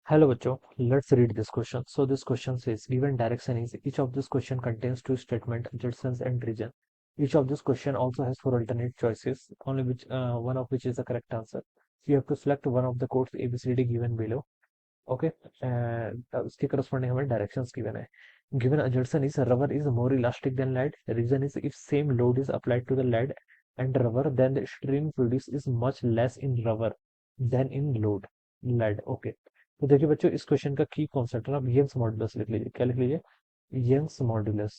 Hello बच्चों, let's read this question. So this question says, given direction is each of this question contains two statement, adjacent and region. Each of this question also has four alternate choices, only which one of which is the correct answer. You have to select one of the codes ABCD given below. Okay, उसके corresponding हमें directions given है. Given adjacent is rubber is more elastic than lead. Reason is if same load is applied to the lead and rubber, then the strain produced is much less in rubber than in load lead. Okay. तो देखिए बच्चों इस question का की concept है आप Young's modulus लिख लीजिए क्या लिख लीजिए Young's modulus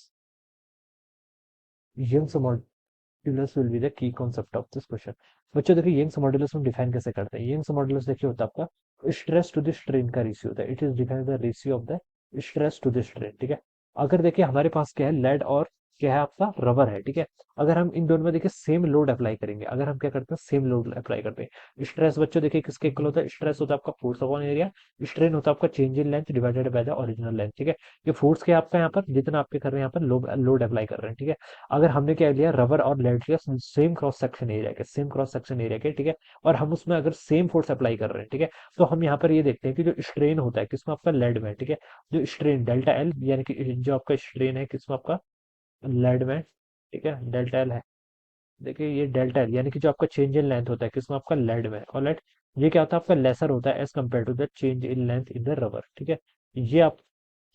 Young's modulus will be the key concept of this question बच्चों देखिए यंग्स मॉडुलस हम डिफाइन कैसे करते हैं यंग्स मॉडुलस देखिए होता है आपका स्ट्रेस टू द स्ट्रेन का रेशियो होता है it is define the ratio of the stress to the strain ठीक है अगर देखिए हमारे पास क्या है लेड और क्या है आपका रबर है ठीक है अगर हम इन दोनों में देखिए सेम लोड अप्लाई करेंगे अगर हम क्या करते हैं सेम लोड अप्लाई करते हैं स्ट्रेस बच्चों देखिए किसके इक्वल होता है स्ट्रेस होता है आपका फोर्स अपॉन एरिया स्ट्रेन होता है आपका change in length divided by the original length ठीक है ये फोर्स क्या है आपका यहाँ पर जितना आपके कर रहे हैं यहाँ पर लोड अप्लाई कर रहे हैं ठीक है अगर हमने क्या लिया रबर और लेड लिया सेम क्रॉस सेक्शन एरिया के सेम क्रॉस सेक्शन एरिया के ठीक है और हम उसमें अगर सेम फोर्स अप्लाई कर रहे हैं ठीक है तो हम यहाँ पर ये देखते हैं कि जो स्ट्रेन होता है किसमें आपका लेड में ठीक है जो स्ट्रेन डेल्टा एल यानी कि जो आपका स्ट्रेन है किसमें आपका लेड में ठीक है डेल्टा एल है देखिए ये डेल्टा एल यानी कि जो आपका चेंज इन लेंथ होता है किसमें आपका लेड में और लेड ये क्या होता है आपका लेसर होता है as compare to the change in length in the rubber ठीक है ये आप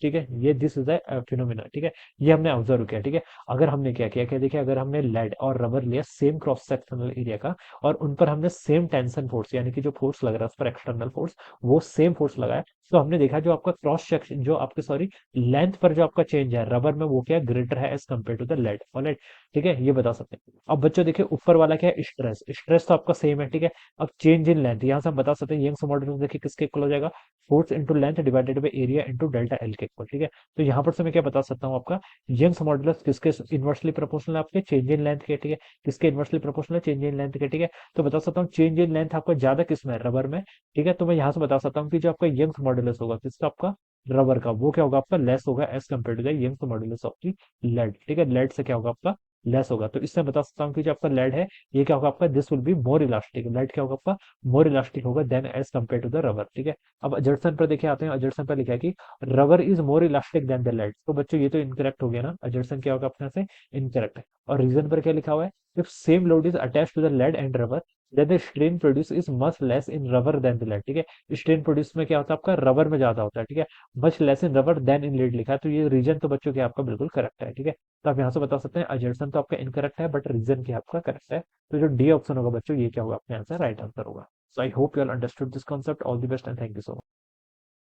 ठीक है ये दिस इज द फिनोमिना ठीक है ये हमने ऑब्जर्व किया ठीक है अगर हमने क्या किया क्या देखिए अगर हमने लेड और रबर लिया सेम क्रॉस सेक्शनल एरिया का और उन पर हमने सेम टेंशन फोर्स यानी कि जो फोर्स लग रहा है उस पर एक्सटर्नल फोर्स वो सेम फोर्स लगाया तो हमने देखा जो आपका क्रॉस सेक्शन जो आपके सॉरी लेंथ पर जो आपका चेंज है रबर में वो क्या ग्रेटर है as compare to the lead और लेड ठीक है ये बता सकते हैं अब बच्चों देखिए ऊपर वाला क्या है स्ट्रेस स्ट्रेस तो आपका सेम है ठीक है अब चेंज इन लेंथ यहाँ से हम बता सकते हैं यंग्स मॉडुलस देखिए किसके इक्वल हो जाएगा force into length divided by area into delta L के इक्वल ठीक है तो यहाँ पर से मैं क्या बता सकता हूँ आपका यंग्स मॉडुलस किसके इनवर्सली प्रोपोर्शनल है आपके चेंज इन लेंथ के ठीक है किसके इनवर्सली प्रोपोर्शनल है चेंज इन लेंथ के ठीक है तो बता सकता हूँ चेंज इन लेंथ आपका ज्यादा किसमें है रबर में ठीक है तो मैं यहाँ से बता सकता हूँ कि जो आपका यंग्स मॉडुलस होगा किसका आपका रबर का वो क्या होगा आपका लेस होगा as compare to the Young's modulus of the lead ठीक है लेड से क्या होगा आपका लेस होगा तो इससे बता सकता हूँ कि जो आपका लेड है ये क्या होगा आपका this will be more elastic lead क्या होगा आपका मोर इलास्टिक होगा than as compare to the rubber ठीक है अब अजर्सन पर देखिए आते हैं अजर्सन पर लिखा है कि rubber is more elastic than the lead तो बच्चों ये तो इनकरेक्ट हो गया ना अजर्सन क्या होगा अपने यहाँ से इनकरेक्ट है और रीजन पर क्या लिखा हुआ है if same load is attach to the lead and rubber then the strain produce is much less in rubber then the lead ठीक है स्ट्रेन प्रोड्यूस में क्या होता है आपका रबर में ज्यादा होता है ठीक है much less in rubber than in lead लिखा है तो ये रीजन तो बच्चों क्या आपका बिल्कुल करेक्ट है ठीक है तो आप यहाँ से बता सकते हैं अजर्सन तो आपका इनकरेक्ट है बट रीजन क्या आपका करेक्ट है तो जो डी ऑप्शन होगा बच्चों ये क्या होगा अपने आंसर राइट आंसर होगा so I hope you all understood this concept all the best and thank you so much